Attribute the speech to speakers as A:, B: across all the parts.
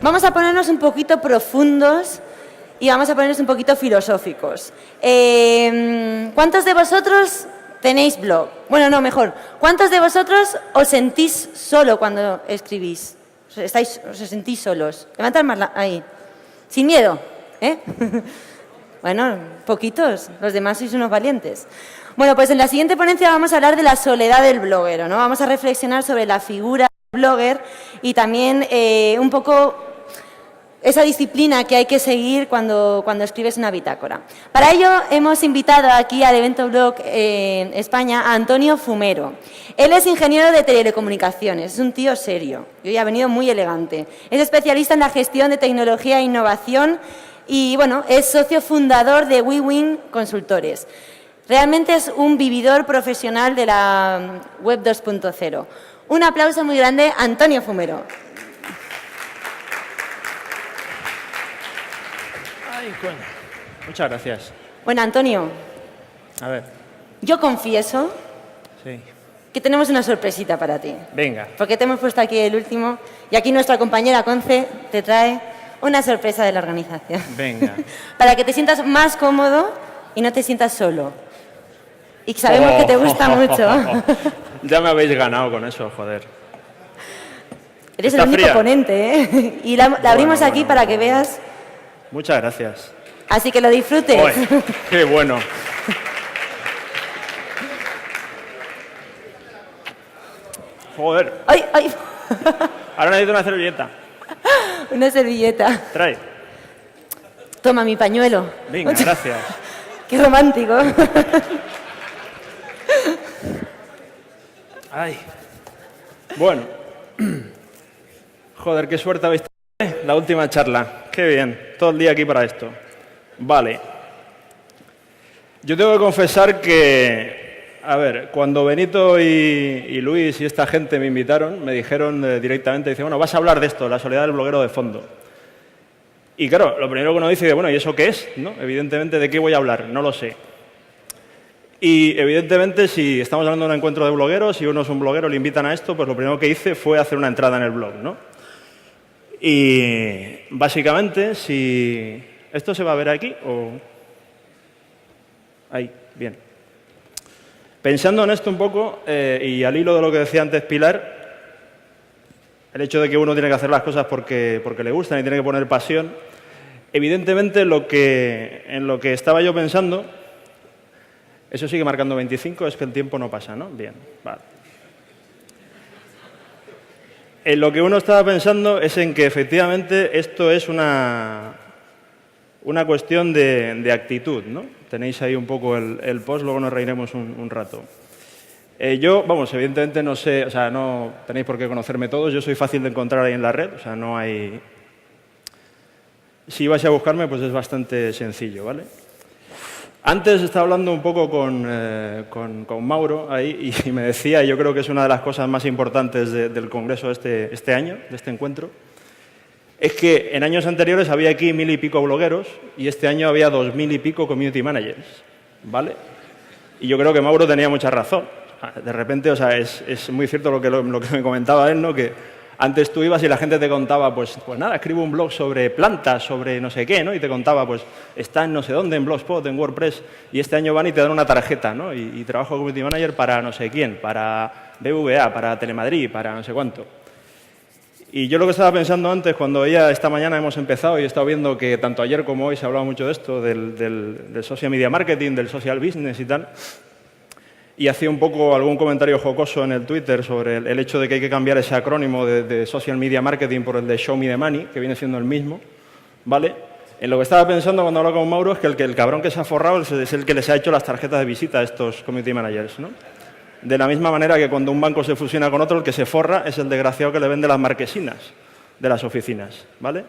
A: vamos a ponernos un poquito profundos y vamos a ponernos un poquito filosóficos. ¿Cuántos de vosotros tenéis blog? Bueno, no, mejor. ¿Cuántos de vosotros os sentís solo cuando escribís? ¿Os sentís solos? Levantad más ahí. Sin miedo, ¿eh? Bueno, poquitos. Los demás sois unos valientes. Bueno, pues en la siguiente ponencia vamos a hablar de la soledad del bloguero, ¿no? Vamos a reflexionar sobre la figura del blogger y también un poco esa disciplina que hay que seguir cuando escribes una bitácora. Para ello hemos invitado aquí al Evento Blog en España a Antonio Fumero. Él es ingeniero de telecomunicaciones, es un tío serio y hoy ha venido muy elegante. Es especialista en la gestión de tecnología e innovación y, bueno, es socio fundador de WeWin Consultores. Realmente es un vividor profesional de la Web 2.0. Un aplauso muy grande a Antonio Fumero.
B: Ay, coño. Muchas gracias.
A: Bueno, Antonio,
B: A ver.
A: yo confieso
B: Sí.
A: que tenemos una sorpresita para ti.
B: Venga.
A: Porque te hemos puesto aquí el último y aquí nuestra compañera Conce te trae una sorpresa de la organización.
B: Venga.
A: Para que te sientas más cómodo y no te sientas solo. Y sabemos que te gusta mucho.
B: Ya me habéis ganado con eso, joder.
A: Eres
B: Está
A: el único
B: fría.
A: ponente, ¿eh? Y la abrimos aquí para que veas.
B: Muchas gracias.
A: Así que lo disfrutes.
B: Uy, qué bueno. Joder.
A: ¡Ay, ay!
B: Ahora necesito una servilleta.
A: Una servilleta.
B: Trae.
A: Toma mi pañuelo.
B: Venga, gracias.
A: ¡Qué romántico!
B: Ay. Bueno. Joder, qué suerte habéis tenido. La última charla. Qué bien. Todo el día aquí para esto. Vale. Yo tengo que confesar que, a ver, cuando Benito y Luis y esta gente me invitaron, me dijeron directamente, dice, bueno, vas a hablar de esto, la soledad del bloguero de fondo. Y claro, lo primero que uno dice, bueno, ¿y eso qué es? ¿No? Evidentemente, ¿de qué voy a hablar? No lo sé. Y evidentemente, si estamos hablando de un encuentro de blogueros, si uno es un bloguero, le invitan a esto, pues lo primero que hice fue hacer una entrada en el blog, ¿no? Y básicamente, si... ¿Esto se va a ver aquí o...? Ahí, bien. Pensando en esto un poco, y al hilo de lo que decía antes Pilar, el hecho de que uno tiene que hacer las cosas porque le gustan y tiene que poner pasión, evidentemente en lo que estaba yo pensando, eso sigue marcando 25, es que el tiempo no pasa, ¿no? Bien, vale. En lo que uno estaba pensando es en que efectivamente esto es una cuestión de actitud, ¿no? Tenéis ahí un poco el post, luego nos reiremos un rato. Yo, vamos, evidentemente no sé, o sea, no tenéis por qué conocerme todos, yo soy fácil de encontrar ahí en la red, o sea, no hay... Si vais a buscarme, pues es bastante sencillo, ¿vale? Antes estaba hablando un poco con Mauro ahí y me decía, yo creo que es una de las cosas más importantes del Congreso este año, de este encuentro, es que en años anteriores había aquí 1000 y pico blogueros y este año había 2000 y pico community managers, ¿vale? Y yo creo que Mauro tenía mucha razón. De repente, o sea, es muy cierto lo que me comentaba él, ¿no? Que antes tú ibas y la gente te contaba, pues nada, escribo un blog sobre plantas, sobre no sé qué, ¿no? Y te contaba, pues está en no sé dónde, en Blogspot, en WordPress, y este año van y te dan una tarjeta, ¿no? Y trabajo como community manager para no sé quién, para BVA, para Telemadrid, para no sé cuánto. Y yo lo que estaba pensando antes, cuando esta mañana hemos empezado y he estado viendo que tanto ayer como hoy se ha hablado mucho de esto, del social media marketing, del social business y tal, y hacía un poco algún comentario jocoso en el Twitter sobre el hecho de que hay que cambiar ese acrónimo de social media marketing por el de show me the money, que viene siendo el mismo, ¿vale? En lo que estaba pensando cuando hablaba con Mauro es que el cabrón que se ha forrado es el que les ha hecho las tarjetas de visita a estos community managers, ¿no? De la misma manera que cuando un banco se fusiona con otro, el que se forra es el desgraciado que le vende las marquesinas de las oficinas, ¿vale?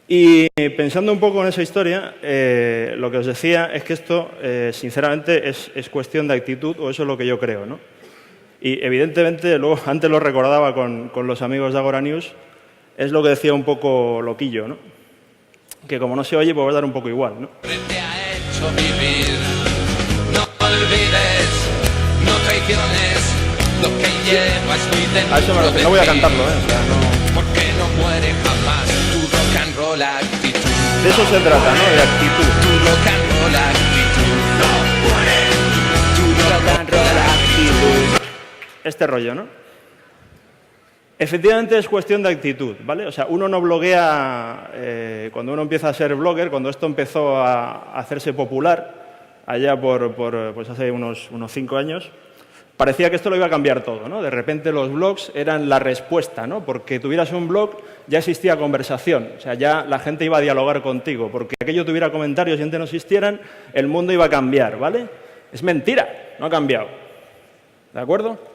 B: Y pensando un poco en esa historia, lo que os decía es que esto, sinceramente, es cuestión de actitud, o eso es lo que yo creo, ¿no? Y evidentemente, luego, antes lo recordaba con los amigos de Agora News, es lo que decía un poco Loquillo, ¿no? Que como no se oye, pues va a dar un poco igual, ¿no?
C: Te ha hecho vivir, no olvides, no traiciones, lo que llevas muy dentro.
B: A eso me refiero, no voy a cantarlo, ¿eh? O sea, no...
C: ¿Por qué no muere jamás. Tu rock and roll actitud.
B: De eso se trata, ¿no? De actitud.
C: Tu rock and roll actitud. No muere. Tu rock and roll actitud.
B: Este rollo, ¿no? Efectivamente es cuestión de actitud, ¿vale? O sea, uno no bloguea cuando uno empieza a ser blogger, cuando esto empezó a hacerse popular, allá pues hace unos 5 años, parecía que esto lo iba a cambiar todo, ¿no? De repente los blogs eran la respuesta, ¿no? Porque tuvieras un blog ya existía conversación, o sea, ya la gente iba a dialogar contigo, porque aquello tuviera comentarios y antes no existieran, el mundo iba a cambiar, ¿vale? Es mentira, no ha cambiado, ¿de acuerdo?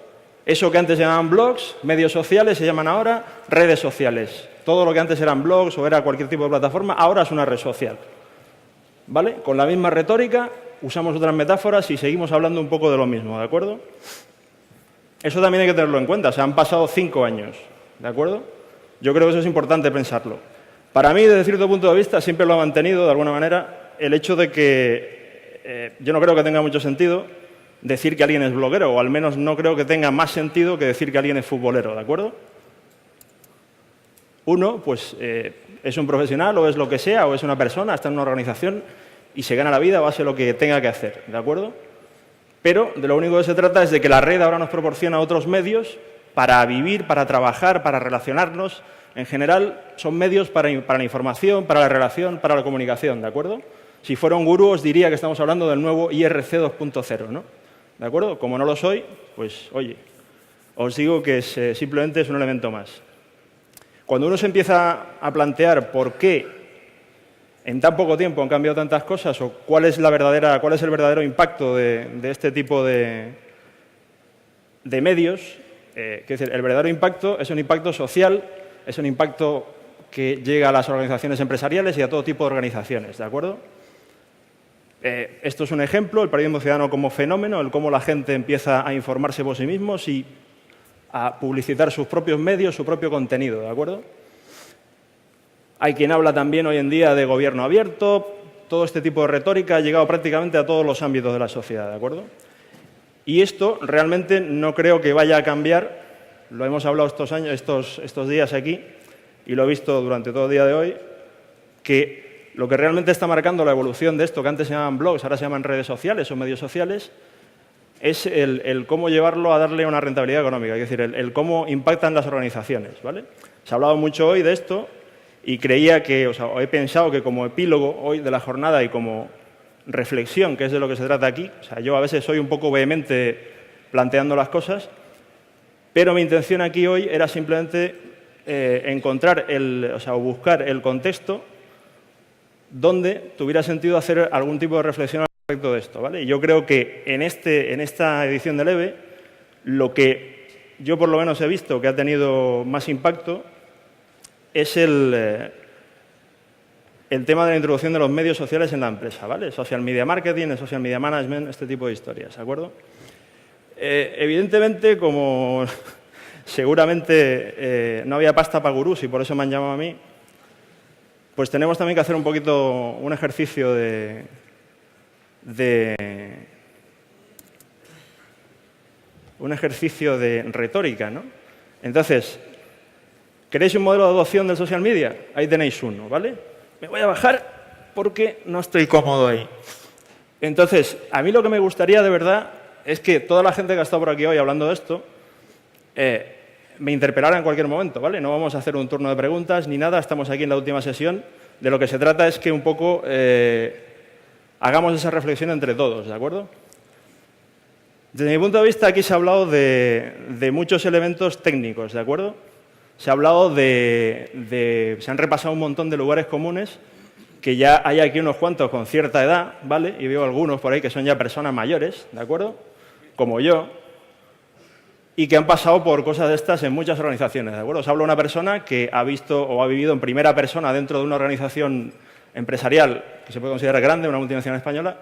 B: Eso que antes se llamaban blogs, medios sociales, se llaman ahora redes sociales. Todo lo que antes eran blogs o era cualquier tipo de plataforma, ahora es una red social. ¿Vale? Con la misma retórica, usamos otras metáforas y seguimos hablando un poco de lo mismo, ¿de acuerdo? Eso también hay que tenerlo en cuenta. O sea, han pasado 5 años, ¿de acuerdo? Yo creo que eso es importante pensarlo. Para mí, desde cierto punto de vista, siempre lo ha mantenido, de alguna manera, el hecho de que yo no creo que tenga mucho sentido decir que alguien es bloguero, o al menos no creo que tenga más sentido que decir que alguien es futbolero, ¿de acuerdo? Uno, pues, es un profesional o es lo que sea, o es una persona, está en una organización y se gana la vida o hace lo que tenga que hacer, ¿de acuerdo? Pero de lo único que se trata es de que la red ahora nos proporciona otros medios para vivir, para trabajar, para relacionarnos. En general, son medios para la información, para la relación, para la comunicación, ¿de acuerdo? Si fuera un gurú, os diría que estamos hablando del nuevo IRC 2.0, ¿no? ¿De acuerdo? Como no lo soy, pues, oye, os digo que simplemente es un elemento más. Cuando uno se empieza a plantear por qué en tan poco tiempo han cambiado tantas cosas o cuál es el verdadero impacto de este tipo de medios, es decir, el verdadero impacto es un impacto social, es un impacto que llega a las organizaciones empresariales y a todo tipo de organizaciones, ¿de acuerdo? Esto es un ejemplo, el periodismo ciudadano como fenómeno, el cómo la gente empieza a informarse por sí mismos y a publicitar sus propios medios, su propio contenido, ¿de acuerdo? Hay quien habla también hoy en día de gobierno abierto, todo este tipo de retórica ha llegado prácticamente a todos los ámbitos de la sociedad, ¿de acuerdo? Y esto realmente no creo que vaya a cambiar, lo hemos hablado estos días aquí y lo he visto durante todo el día de hoy, que lo que realmente está marcando la evolución de esto, que antes se llamaban blogs, ahora se llaman redes sociales o medios sociales, es el cómo llevarlo a darle una rentabilidad económica, es decir, el cómo impactan las organizaciones, ¿vale? Se ha hablado mucho hoy de esto y creía que, o sea, he pensado que como epílogo hoy de la jornada y como reflexión, que es de lo que se trata aquí, o sea, yo a veces soy un poco vehemente planteando las cosas, pero mi intención aquí hoy era simplemente encontrar o buscar el contexto donde tuviera sentido hacer algún tipo de reflexión al respecto de esto, ¿vale? Y yo creo que en esta edición del EVE, lo que yo por lo menos he visto que ha tenido más impacto es el tema de la introducción de los medios sociales en la empresa, ¿vale? Social media marketing, social media management, este tipo de historias, ¿de acuerdo? Evidentemente, como seguramente no había pasta para gurús y por eso me han llamado a mí, pues tenemos también que hacer un poquito un ejercicio de retórica, ¿no? Entonces, ¿queréis un modelo de adopción del social media? Ahí tenéis uno, ¿vale? Me voy a bajar porque no estoy cómodo ahí. Entonces, a mí lo que me gustaría de verdad es que toda la gente que ha estado por aquí hoy hablando de esto me interpelara en cualquier momento, ¿vale? No vamos a hacer un turno de preguntas ni nada, estamos aquí en la última sesión. De lo que se trata es que un poco hagamos esa reflexión entre todos, ¿de acuerdo? Desde mi punto de vista, aquí se ha hablado de muchos elementos técnicos, ¿de acuerdo? Se ha hablado se han repasado un montón de lugares comunes, que ya hay aquí unos cuantos con cierta edad, ¿vale? Y veo algunos por ahí que son ya personas mayores, ¿de acuerdo? Como yo, y que han pasado por cosas de estas en muchas organizaciones, ¿de acuerdo? Os habla una persona que ha visto o ha vivido en primera persona dentro de una organización empresarial que se puede considerar grande, una multinacional española,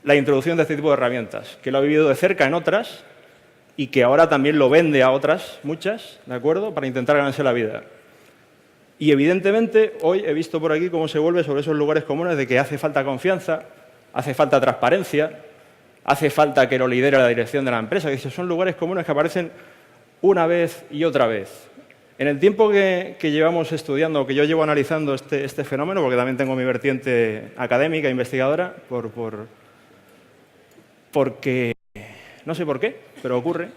B: la introducción de este tipo de herramientas, que lo ha vivido de cerca en otras y que ahora también lo vende a otras, muchas, ¿de acuerdo?, para intentar ganarse la vida. Y evidentemente, hoy he visto por aquí cómo se vuelve sobre esos lugares comunes de que hace falta confianza, hace falta transparencia, hace falta que lo lidere la dirección de la empresa, que son lugares comunes que aparecen una vez y otra vez. En el tiempo que llevamos estudiando, que yo llevo analizando este fenómeno, porque también tengo mi vertiente académica, investigadora, porque no sé por qué, pero ocurre,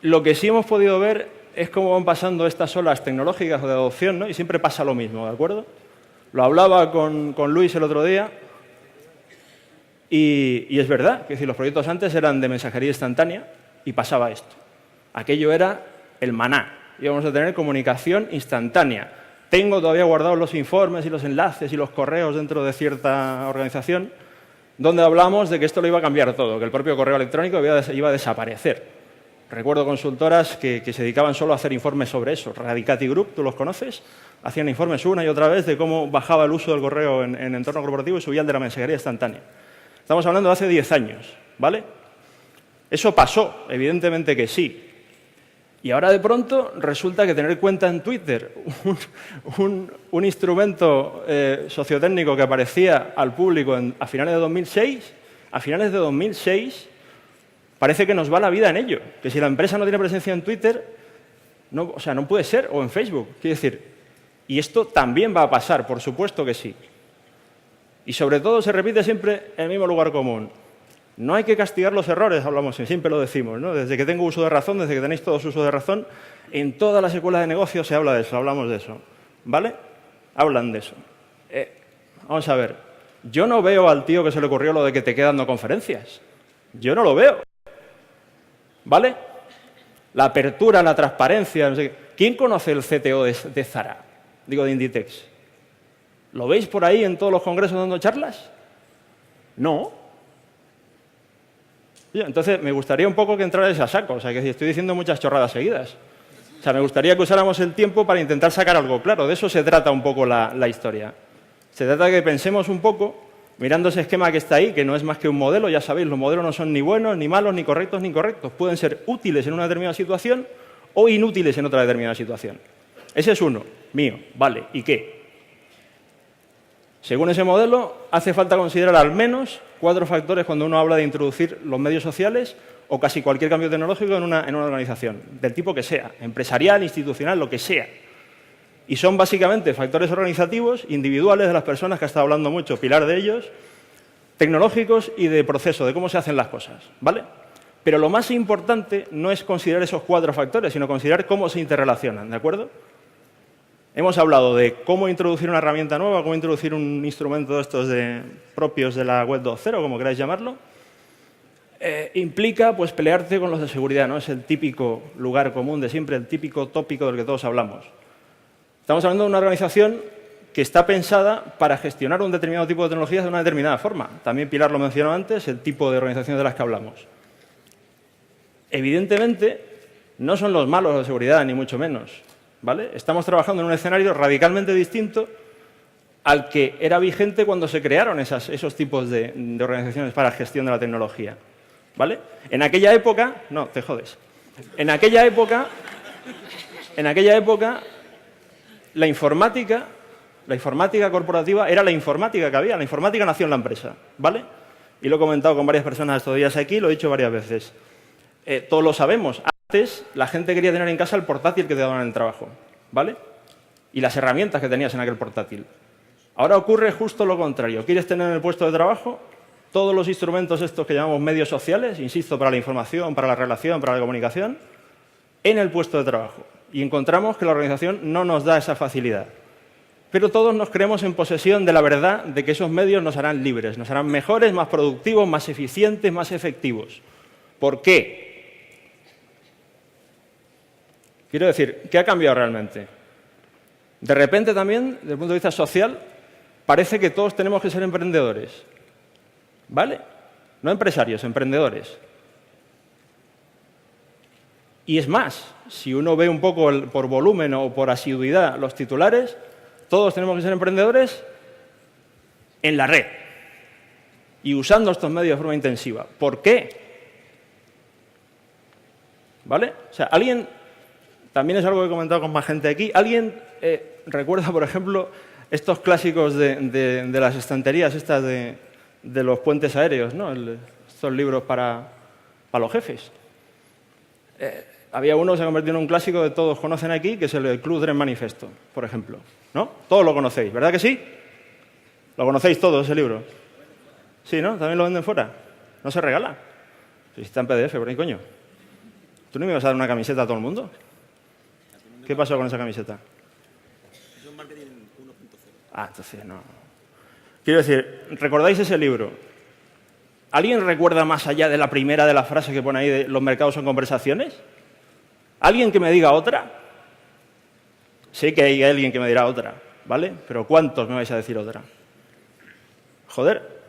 B: lo que sí hemos podido ver es cómo van pasando estas olas tecnológicas o de adopción, ¿no? Y siempre pasa lo mismo, ¿de acuerdo? Lo hablaba con Luis el otro día y es verdad, que los proyectos antes eran de mensajería instantánea y pasaba esto. Aquello era el maná. Íbamos a tener comunicación instantánea. Tengo todavía guardados los informes y los enlaces y los correos dentro de cierta organización donde hablamos de que esto lo iba a cambiar todo, que el propio correo electrónico iba a desaparecer. Recuerdo consultoras que se dedicaban solo a hacer informes sobre eso. Radicati Group, ¿tú los conoces? Hacían informes una y otra vez de cómo bajaba el uso del correo en entorno corporativo y subía el de la mensajería instantánea. Estamos hablando de hace 10 años, ¿vale? Eso pasó, evidentemente que sí. Y ahora de pronto resulta que tener cuenta en Twitter, un instrumento sociotécnico que aparecía al público a finales de 2006, parece que nos va la vida en ello. Que si la empresa no tiene presencia en Twitter, no puede ser, o en Facebook. Quiero decir, y esto también va a pasar, por supuesto que sí. Y sobre todo se repite siempre el mismo lugar común. No hay que castigar los errores, hablamos, siempre lo decimos, ¿no? Desde que tengo uso de razón, desde que tenéis todos uso de razón, en todas las escuelas de negocios se habla de eso, hablamos de eso, ¿vale? Hablan de eso. Vamos a ver, yo no veo al tío que se le ocurrió lo de que te quede dando conferencias. Yo no lo veo, ¿vale? La apertura, la transparencia, no sé qué. ¿Quién conoce el CTO de Zara? Digo, de Inditex. ¿Lo veis por ahí en todos los congresos dando charlas? No. Entonces, me gustaría un poco que entrarais a saco. O sea, que estoy diciendo muchas chorradas seguidas. O sea, me gustaría que usáramos el tiempo para intentar sacar algo claro. De eso se trata un poco la historia. Se trata de que pensemos un poco, mirando ese esquema que está ahí, que no es más que un modelo. Ya sabéis, los modelos no son ni buenos, ni malos, ni correctos, ni incorrectos. Pueden ser útiles en una determinada situación o inútiles en otra determinada situación. Ese es uno, mío. Vale, ¿y qué? Según ese modelo, hace falta considerar al menos 4 factores cuando uno habla de introducir los medios sociales o casi cualquier cambio tecnológico en una organización, del tipo que sea, empresarial, institucional, lo que sea. Y son básicamente factores organizativos, individuales de las personas, que ha estado hablando mucho Pilar de ellos, tecnológicos y de proceso, de cómo se hacen las cosas, ¿vale? Pero lo más importante no es considerar esos 4 factores, sino considerar cómo se interrelacionan, ¿de acuerdo? Hemos hablado de cómo introducir una herramienta nueva, cómo introducir un instrumento de estos propios de la web 2.0, como queráis llamarlo. Implica pues pelearte con los de seguridad, ¿no? Es el típico lugar común de siempre, el típico tópico del que todos hablamos. Estamos hablando de una organización que está pensada para gestionar un determinado tipo de tecnologías de una determinada forma. También Pilar lo mencionó antes, el tipo de organizaciones de las que hablamos. Evidentemente, no son los malos de seguridad, ni mucho menos, ¿vale? Estamos trabajando en un escenario radicalmente distinto al que era vigente cuando se crearon esos tipos de organizaciones para gestión de la tecnología, ¿vale? En aquella época, no, te jodes. En aquella época, la informática corporativa era la informática que había. La informática nació en la empresa, ¿vale? Y lo he comentado con varias personas estos días aquí, lo he dicho varias veces. Todos lo sabemos. Antes, la gente quería tener en casa el portátil que te daban en el trabajo, ¿vale? Y las herramientas que tenías en aquel portátil. Ahora ocurre justo lo contrario. ¿Quieres tener en el puesto de trabajo todos los instrumentos estos que llamamos medios sociales, insisto, para la información, para la relación, para la comunicación, en el puesto de trabajo? Y encontramos que la organización no nos da esa facilidad. Pero todos nos creemos en posesión de la verdad de que esos medios nos harán libres, nos harán mejores, más productivos, más eficientes, más efectivos. ¿Por qué? Quiero decir, ¿qué ha cambiado realmente? De repente también, desde el punto de vista social, parece que todos tenemos que ser emprendedores, ¿vale? No empresarios, emprendedores. Y es más, si uno ve un poco por volumen o por asiduidad los titulares, todos tenemos que ser emprendedores en la red y usando estos medios de forma intensiva. ¿Por qué? ¿Vale? O sea, alguien, también es algo que he comentado con más gente aquí, ¿alguien recuerda, por ejemplo, estos clásicos de las estanterías estas de los puentes aéreos, ¿no? Estos libros para los jefes? había uno que se ha convertido en un clásico que todos conocen aquí, que es el Club Dream Manifesto, por ejemplo. ¿No? Todos lo conocéis, ¿verdad que sí? ¿Lo conocéis todos, ese libro? Sí, ¿no? ¿También lo venden fuera? ¿No se regala? Si está en PDF, por ahí, coño. ¿Tú no me ibas a dar una camiseta a todo el mundo? ¿Qué pasó con esa camiseta?
D: Es un marketing 1.0.
B: Ah, entonces no. Quiero decir, ¿recordáis ese libro? ¿Alguien recuerda más allá de la primera de la frase que pone ahí de los mercados son conversaciones? ¿Alguien que me diga otra? Sé que hay alguien que me dirá otra, ¿vale? Pero ¿cuántos me vais a decir otra? Joder.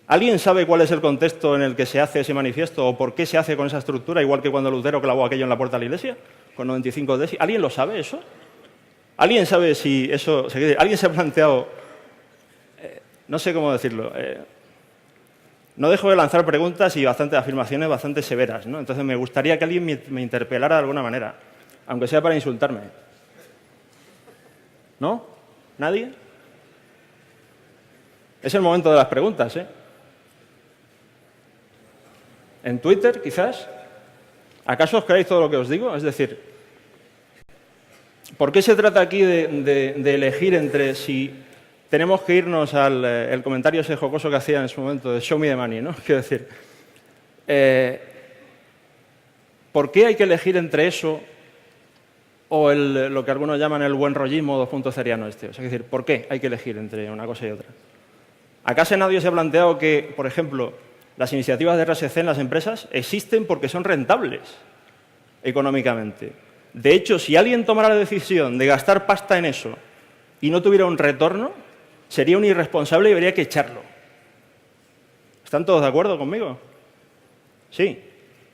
B: ¿Alguien sabe cuál es el contexto en el que se hace ese manifiesto o por qué se hace con esa estructura, igual que cuando Lutero clavó aquello en la puerta de la iglesia, con 95 décimos? ¿Alguien lo sabe eso? ¿Alguien sabe si eso... ¿Alguien se ha planteado... no sé cómo decirlo... no dejo de lanzar preguntas y bastantes afirmaciones bastante severas, ¿no? Entonces me gustaría que alguien me interpelara de alguna manera, aunque sea para insultarme. ¿No? ¿Nadie? Es el momento de las preguntas, ¿eh? ¿En Twitter, quizás? ¿Acaso os creéis todo lo que os digo? Es decir, ¿por qué se trata aquí de elegir entre si tenemos que irnos al el comentario ese jocoso que hacía en su momento de show me the money, ¿no? Quiero decir, ¿por qué hay que elegir entre eso o lo que algunos llaman el buen rollismo 2.0 este? O sea, es decir, ¿por qué hay que elegir entre una cosa y otra? ¿Acaso nadie se ha planteado que, por ejemplo, las iniciativas de RSC en las empresas existen porque son rentables económicamente? De hecho, si alguien tomara la decisión de gastar pasta en eso y no tuviera un retorno, sería un irresponsable y habría que echarlo. ¿Están todos de acuerdo conmigo? Sí.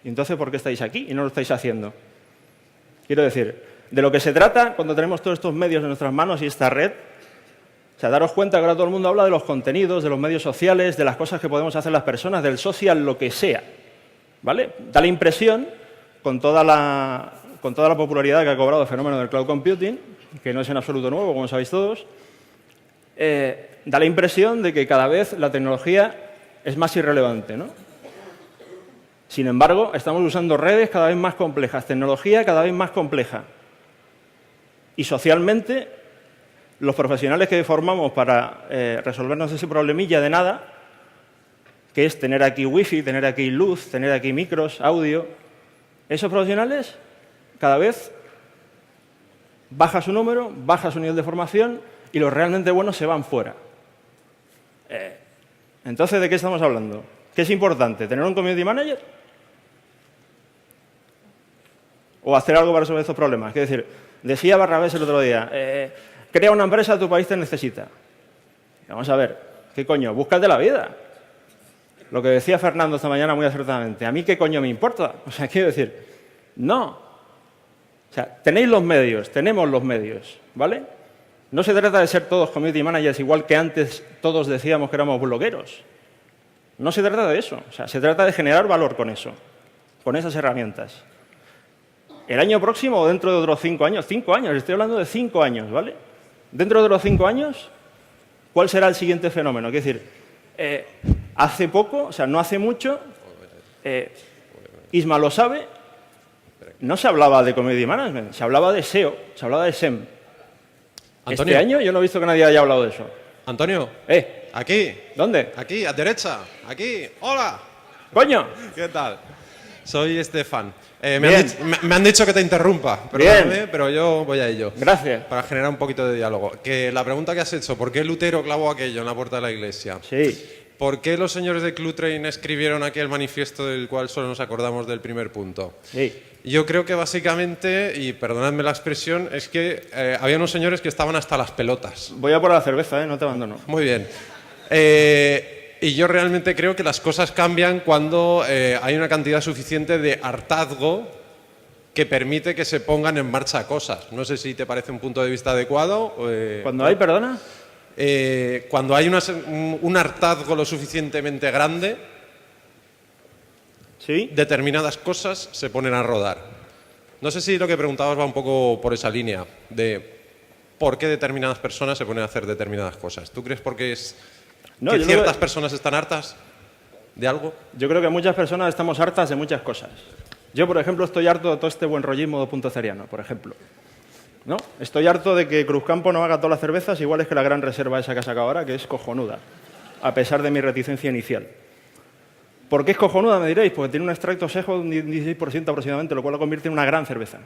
B: ¿Y entonces por qué estáis aquí y no lo estáis haciendo? Quiero decir, de lo que se trata cuando tenemos todos estos medios en nuestras manos y esta red, o sea, daros cuenta que ahora todo el mundo habla de los contenidos, de los medios sociales, de las cosas que podemos hacer las personas, del social, lo que sea, ¿vale? Da la impresión, con toda la popularidad que ha cobrado el fenómeno del cloud computing, que no es en absoluto nuevo, como sabéis todos, da la impresión de que cada vez la tecnología es más irrelevante, ¿no? Sin embargo, estamos usando redes cada vez más complejas, tecnología cada vez más compleja. Y socialmente, los profesionales que formamos para resolvernos ese problemilla de nada, que es tener aquí wifi, tener aquí luz, tener aquí micros, audio, esos profesionales cada vez baja su número, baja su nivel de formación y los realmente buenos se van fuera. Entonces, ¿de qué estamos hablando? ¿Qué es importante? ¿Tener un community manager? ¿O hacer algo para resolver estos problemas? Es decir, decía Barrabés el otro día, crea una empresa, tu país te necesita. Vamos a ver, ¿qué coño? Búscate la vida. Lo que decía Fernando esta mañana muy acertadamente, ¿a mí qué coño me importa? O sea, quiero decir, no. O sea, tenéis los medios, tenemos los medios, ¿vale? No se trata de ser todos community managers igual que antes todos decíamos que éramos blogueros. No se trata de eso. O sea, se trata de generar valor con eso, con esas herramientas. El año próximo o dentro de otros 5 años, 5 años, estoy hablando de 5 años, ¿vale? Dentro de los 5 años, ¿cuál será el siguiente fenómeno? Es decir, hace poco, o sea, no hace mucho, Isma lo sabe, no se hablaba de community management, se hablaba de SEO, se hablaba de SEM.
E: Antonio.
B: Este año yo no he visto que nadie haya hablado de eso.
E: Antonio, aquí.
B: ¿Dónde?
E: Aquí, a derecha. Aquí. ¡Hola!
B: ¡Coño!
E: ¿Qué tal? Soy Estefan.
B: Bien.
E: Me han dicho que te interrumpa, perdóname, pero yo voy a ello.
B: Gracias.
E: Para generar un poquito de diálogo. Que la pregunta que has hecho, ¿por qué Lutero clavó aquello en la puerta de la iglesia?
B: Sí.
E: ¿Por qué los señores de Clutrain escribieron aquel manifiesto del cual solo nos acordamos del primer punto?
B: Sí.
E: Yo creo que básicamente, y perdonadme la expresión, es que había unos señores que estaban hasta las pelotas.
B: Voy a por la cerveza, no te abandono.
E: Muy bien. Y yo realmente creo que las cosas cambian cuando hay una cantidad suficiente de hartazgo que permite que se pongan en marcha cosas. No sé si te parece un punto de vista adecuado.
B: ¿Cuando hay, perdona?
E: Cuando hay un hartazgo lo suficientemente grande,
B: ¿sí?
E: Determinadas cosas se ponen a rodar. No sé si lo que preguntabas va un poco por esa línea de por qué determinadas personas se ponen a hacer determinadas cosas. ¿Tú crees porque es que ciertas personas están hartas de algo?
B: Yo creo que muchas personas estamos hartas de muchas cosas. Yo, por ejemplo, estoy harto de todo este buen rollismo de punto ceriano, por ejemplo. ¿No? Estoy harto de que Cruzcampo no haga todas las cervezas iguales que la gran reserva esa que ha sacado ahora, que es cojonuda, a pesar de mi reticencia inicial. ¿Por qué es cojonuda, me diréis? Porque tiene un extracto seco de un 16% aproximadamente, lo cual lo convierte en una gran cerveza.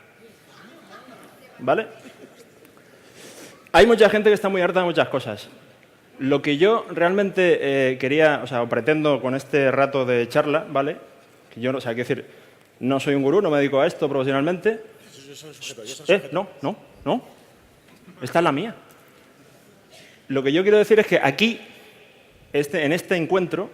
B: ¿Vale? Hay mucha gente que está muy harta de muchas cosas. Lo que yo realmente quería, o sea, o pretendo con este rato de charla, ¿vale? Que yo, o sea, quiero decir, no soy un gurú, no me dedico a esto profesionalmente. No. Esta es la mía. Lo que yo quiero decir es que aquí, en este encuentro,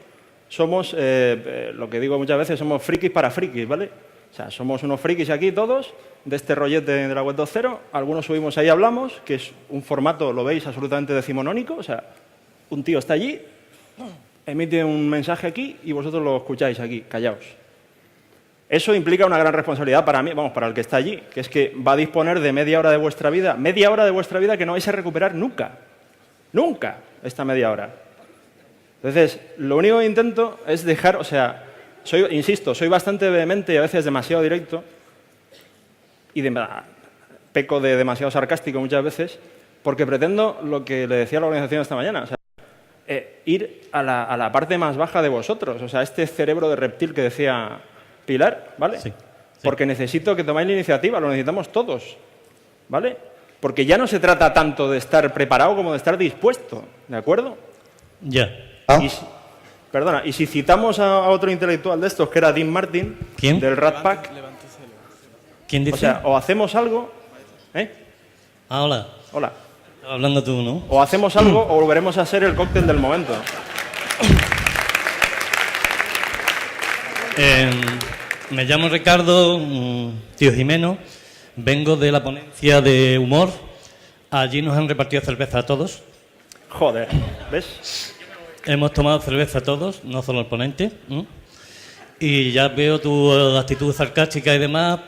B: somos, lo que digo muchas veces, somos frikis para frikis, ¿vale? O sea, somos unos frikis aquí todos, de este rollete de la web 2.0. Algunos subimos ahí, hablamos, que es un formato, lo veis, absolutamente decimonónico. O sea, un tío está allí, emite un mensaje aquí y vosotros lo escucháis aquí, callaos. Eso implica una gran responsabilidad para mí, vamos, para el que está allí, que es que va a disponer de media hora de vuestra vida que no vais a recuperar nunca. Nunca, esta media hora. Entonces, lo único que intento es dejar, o sea, insisto, soy bastante vehemente y a veces demasiado directo y peco de demasiado sarcástico muchas veces, porque pretendo lo que le decía a la organización esta mañana, o sea, ir a la parte más baja de vosotros, o sea, este cerebro de reptil que decía Pilar, ¿vale? Sí. Porque necesito que tomáis la iniciativa, lo necesitamos todos, ¿vale? Porque ya no se trata tanto de estar preparado como de estar dispuesto, ¿de acuerdo?
F: Ya.
B: Perdona, y si citamos a otro intelectual de estos, que era Dean Martin,
F: ¿quién?
B: Del Rat Pack.
F: ¿Quién dice?
B: O sea, o hacemos algo,
F: Ah, hola.
B: Hola.
F: Estaba hablando tú, ¿no?
B: O hacemos algo o volveremos a ser el cóctel del momento.
F: Me llamo Ricardo, tío Jimeno, vengo de la ponencia de humor. Allí nos han repartido cerveza a todos.
B: Joder, ¿ves?
F: Hemos tomado cerveza todos, no solo el ponente. Y ya veo tu actitud sarcástica y demás,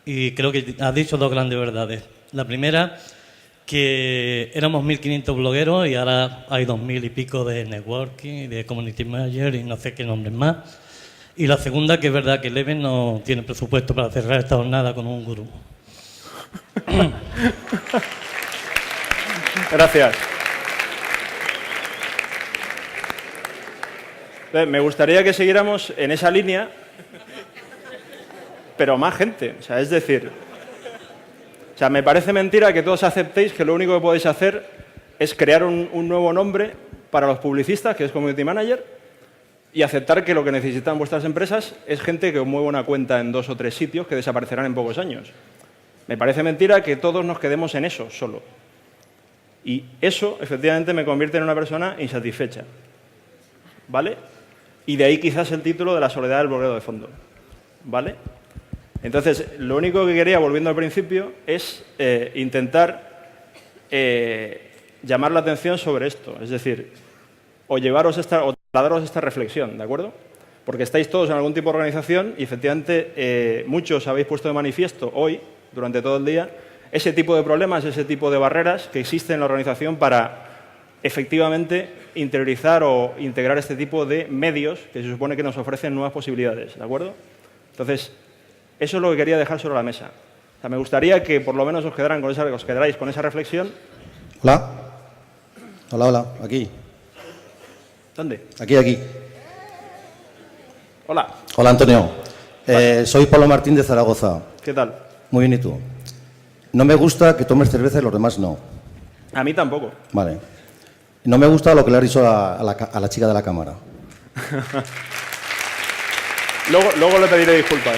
F: y creo que has dicho dos grandes verdades. La primera, que éramos 1.500 blogueros y ahora hay 2.000 y pico de networking, de community manager y no sé qué nombres más. Y la segunda, que es verdad que Leven no tiene presupuesto para cerrar esta jornada con un gurú.
B: Gracias. Me gustaría que siguiéramos en esa línea, pero más gente. O sea, es decir, o sea, me parece mentira que todos aceptéis que lo único que podéis hacer es crear un nuevo nombre para los publicistas, que es Community Manager, y aceptar que lo que necesitan vuestras empresas es gente que os mueva una cuenta en 2 o 3 sitios que desaparecerán en pocos años. Me parece mentira que todos nos quedemos en eso solo. Y eso, efectivamente, me convierte en una persona insatisfecha. ¿Vale? Y de ahí quizás el título de La soledad del bloguero de fondo. ¿Vale? Entonces, lo único que quería, volviendo al principio, es intentar llamar la atención sobre esto. Es decir, o trasladaros esta reflexión, ¿de acuerdo? Porque estáis todos en algún tipo de organización y, efectivamente, muchos habéis puesto de manifiesto hoy, durante todo el día, ese tipo de problemas, ese tipo de barreras que existen en la organización para, efectivamente, interiorizar o integrar este tipo de medios que se supone que nos ofrecen nuevas posibilidades, ¿de acuerdo? Entonces, eso es lo que quería dejar sobre la mesa. O sea, me gustaría que por lo menos os quedarais con esa reflexión.
G: Hola. Hola, aquí.
B: ¿Dónde?
G: Aquí.
B: Hola.
G: Hola, Antonio. Soy Pablo Martín de Zaragoza.
B: ¿Qué tal?
G: Muy bien, ¿y tú? No me gusta que tomes cerveza y los demás no.
B: A mí tampoco.
G: Vale. No me gusta lo que le has dicho a la chica de la cámara.
B: luego le pediré disculpas.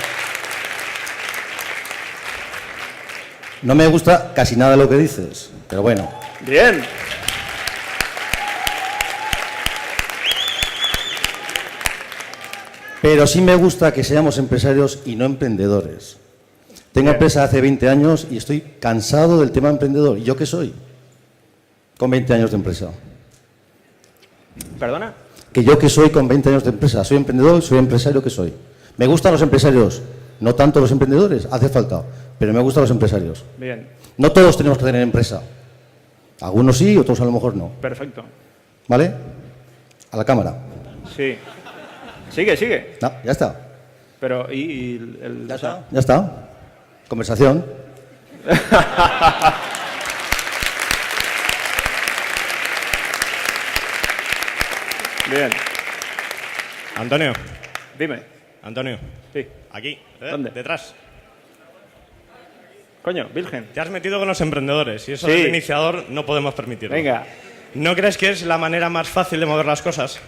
G: No me gusta casi nada de lo que dices, pero bueno.
B: Bien.
G: Pero sí me gusta que seamos empresarios y no emprendedores. Tengo empresa hace 20 años y estoy cansado del tema emprendedor. ¿Y yo qué soy? Con 20 años de empresa.
B: ¿Perdona?
G: Que yo qué soy con 20 años de empresa. Soy emprendedor, soy empresario, ¿qué soy? Me gustan los empresarios, no tanto los emprendedores, hace falta, pero me gustan los empresarios.
B: Bien.
G: No todos tenemos que tener empresa. Algunos sí, otros a lo mejor no.
B: Perfecto.
G: ¿Vale? A la cámara.
B: Sí. Sigue.
G: No, ya está.
B: Pero,
G: Ya está. Ya está. Conversación.
B: Bien.
H: Antonio,
B: Dime.
H: Antonio,
B: Sí.
H: aquí,
B: ¿Dónde?
H: detrás.
B: Coño, Virgen.
H: Te has metido con los emprendedores y eso
B: Sí.
H: del iniciador no podemos permitirlo.
B: Venga.
H: ¿No crees que es la manera más fácil de mover las cosas?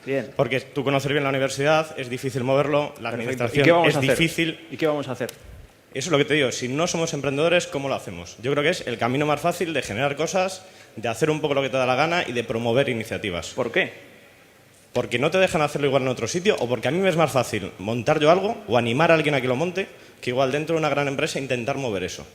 B: Bien.
H: Porque tú conoces bien la universidad, es difícil moverlo, la
B: Perfecto.
H: administración
B: ¿Y qué vamos
H: es
B: a hacer?
H: difícil.
B: ¿Y qué vamos a hacer?
H: Eso es lo que te digo, si no somos emprendedores, ¿cómo lo hacemos? Yo creo que es el camino más fácil de generar cosas, de hacer un poco lo que te da la gana y de promover iniciativas.
B: ¿Por qué?
H: Porque no te dejan hacerlo igual en otro sitio o porque a mí me es más fácil montar yo algo o animar a alguien a que lo monte que igual dentro de una gran empresa intentar mover eso.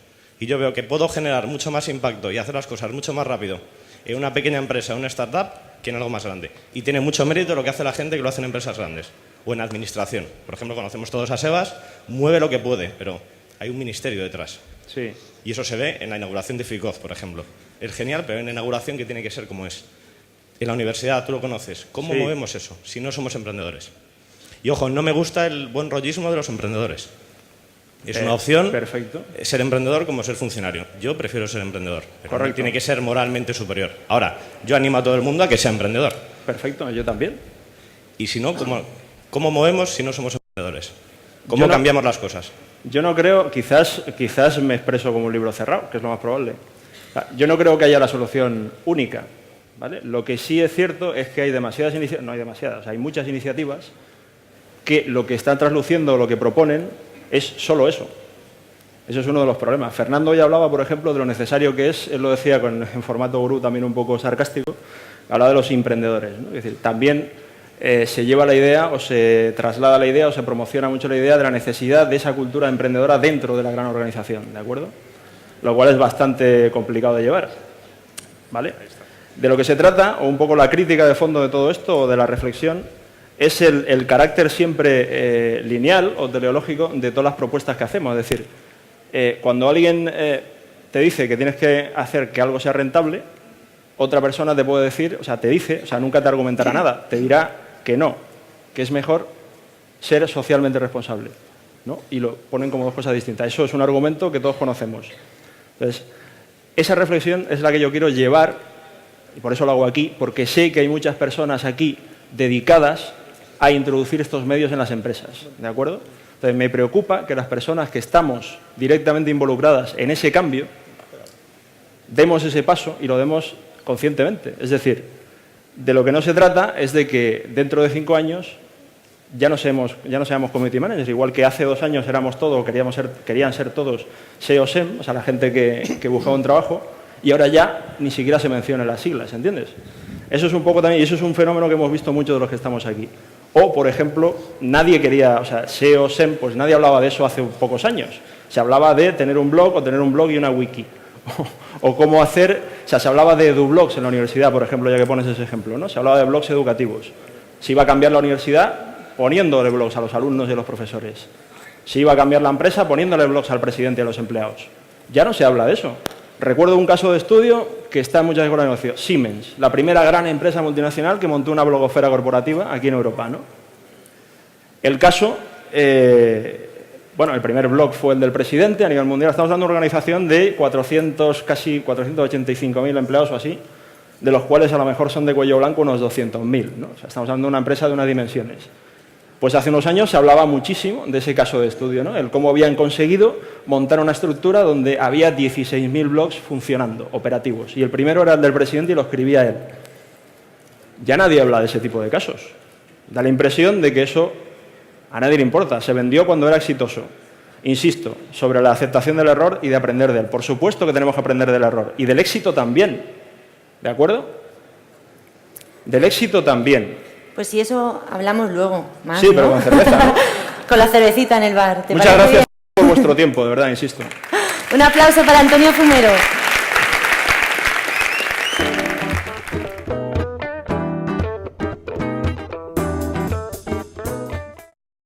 H: Y yo veo que puedo generar mucho más impacto y hacer las cosas mucho más rápido en una pequeña empresa, una startup, que en algo más grande. Y tiene mucho mérito lo que hace la gente que lo hace en empresas grandes o en administración. Por ejemplo, conocemos todos a Sebas, mueve lo que puede, pero hay un ministerio detrás.
B: Sí.
H: Y eso se ve en la inauguración de FICOZ, por ejemplo. Es genial, pero en la inauguración que tiene que ser como es. En la universidad, tú lo conoces. ¿Cómo
B: Sí.
H: movemos eso si no somos emprendedores? Y ojo, no me gusta el buen rollismo de los emprendedores. Es una opción
B: Perfecto.
H: ser emprendedor como ser funcionario. Yo prefiero ser emprendedor, pero no
B: Correcto.
H: tiene que ser moralmente superior. Ahora, yo animo a todo el mundo a que sea emprendedor.
B: Perfecto, yo también.
H: Y si no, ¿cómo movemos si no somos emprendedores? ¿Cómo
B: Yo no-
H: cambiamos las cosas?
B: Yo no creo, quizás me expreso como un libro cerrado, que es lo más probable. O sea, yo no creo que haya la solución única, ¿vale? Lo que sí es cierto es que hay demasiadas iniciativas, no hay demasiadas, hay muchas iniciativas que lo que están trasluciendo, lo que proponen, es solo eso. Eso es uno de los problemas. Fernando ya hablaba, por ejemplo, de lo necesario que es, él lo decía en formato gurú también un poco sarcástico, hablaba de los emprendedores, ¿no? Es decir, también se lleva la idea o se traslada la idea o se promociona mucho la idea de la necesidad de esa cultura emprendedora dentro de la gran organización, ¿de acuerdo? Lo cual es bastante complicado de llevar, ¿vale? De lo que se trata, o un poco la crítica de fondo de todo esto, o de la reflexión, es el carácter siempre lineal o teleológico de todas las propuestas que hacemos. Es decir, cuando alguien te dice que tienes que hacer que algo sea rentable, otra persona te puede decir, o sea, te dice, o sea, nunca te argumentará nada, te dirá que no, que es mejor ser socialmente responsable, ¿no? Y lo ponen como dos cosas distintas. Eso es un argumento que todos conocemos. Entonces, esa reflexión es la que yo quiero llevar, y por eso lo hago aquí, porque sé que hay muchas personas aquí dedicadas a introducir estos medios en las empresas, ¿de acuerdo? Entonces, me preocupa que las personas que estamos directamente involucradas en ese cambio demos ese paso y lo demos conscientemente. Es decir, de lo que no se trata es de que dentro de 5 años ya no seamos community managers, igual que hace 2 años éramos todos, querían ser todos SEO SEM, o sea, la gente que buscaba un trabajo, y ahora ya ni siquiera se mencionan las siglas, ¿entiendes? Eso es un poco también, y eso es un fenómeno que hemos visto muchos de los que estamos aquí. O, por ejemplo, nadie quería, o sea, SEO, SEM, pues nadie hablaba de eso hace pocos años. Se hablaba de tener un blog o tener un blog y una wiki. O cómo hacer, o sea, se hablaba de edublogs en la universidad, por ejemplo, ya que pones ese ejemplo, ¿no? Se hablaba de blogs educativos. Se iba a cambiar la universidad poniéndole blogs a los alumnos y a los profesores. Se iba a cambiar la empresa poniéndole blogs al presidente y a los empleados. Ya no se habla de eso. Recuerdo un caso de estudio que está en muchas escuelas de negocio. Siemens, la primera gran empresa multinacional que montó una blogosfera corporativa aquí en Europa, ¿no? El caso, bueno, el primer blog fue el del presidente a nivel mundial. Estamos hablando de una organización de casi 485.000 empleados o así, de los cuales a lo mejor son de cuello blanco unos 200.000, ¿no? O sea, estamos hablando de una empresa de unas dimensiones. Pues hace unos años se hablaba muchísimo de ese caso de estudio, ¿no? El cómo habían conseguido montar una estructura donde había 16.000 blogs funcionando, operativos. Y el primero era el del presidente y lo escribía él. Ya nadie habla de ese tipo de casos. Da la impresión de que eso a nadie le importa. Se vendió cuando era exitoso. Insisto, sobre la aceptación del error y de aprender de él. Por supuesto que tenemos que aprender del error. Y del éxito también. ¿De acuerdo? Del éxito también.
A: Pues si eso hablamos luego, más,
B: Sí,
A: ¿no?
B: pero con cerveza, ¿no?
A: Con la cervecita en el bar. ¿Te
B: Muchas
A: parece
B: gracias
A: bien?
B: por vuestro tiempo, de verdad, insisto.
A: Un aplauso para Antonio Fumero.